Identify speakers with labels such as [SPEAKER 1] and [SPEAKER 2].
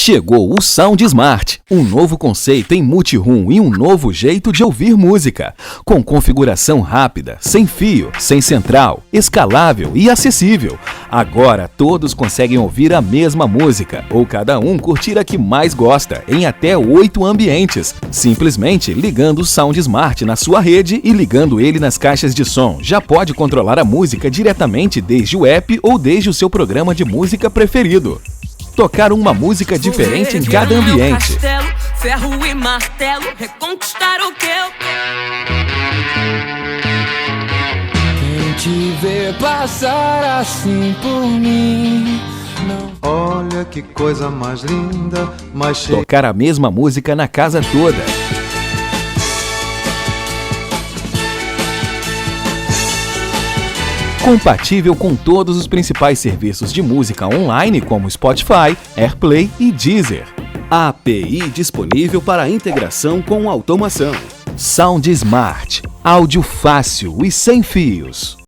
[SPEAKER 1] Chegou o Sound Smart, um novo conceito em multi-room e um novo jeito de ouvir música, com configuração rápida, sem fio, sem central, escalável e acessível. Agora todos conseguem ouvir a mesma música, ou cada um curtir a que mais gosta, em até 8 ambientes, simplesmente ligando o Sound Smart na sua rede e ligando ele nas caixas de som. Já pode controlar a música diretamente desde o app ou desde o seu programa de música preferido. Tocar uma música diferente em cada ambiente.
[SPEAKER 2] Castelo, ferro e martelo, reconquistar o que eu...
[SPEAKER 3] Quem te vê passar assim por mim, não...
[SPEAKER 4] Olha que coisa mais linda, mais cheia.
[SPEAKER 1] Tocar a mesma música na casa toda. Compatível com todos os principais serviços de música online como Spotify, AirPlay e Deezer. A API disponível para integração com automação. Sound Smart, áudio fácil e sem fios.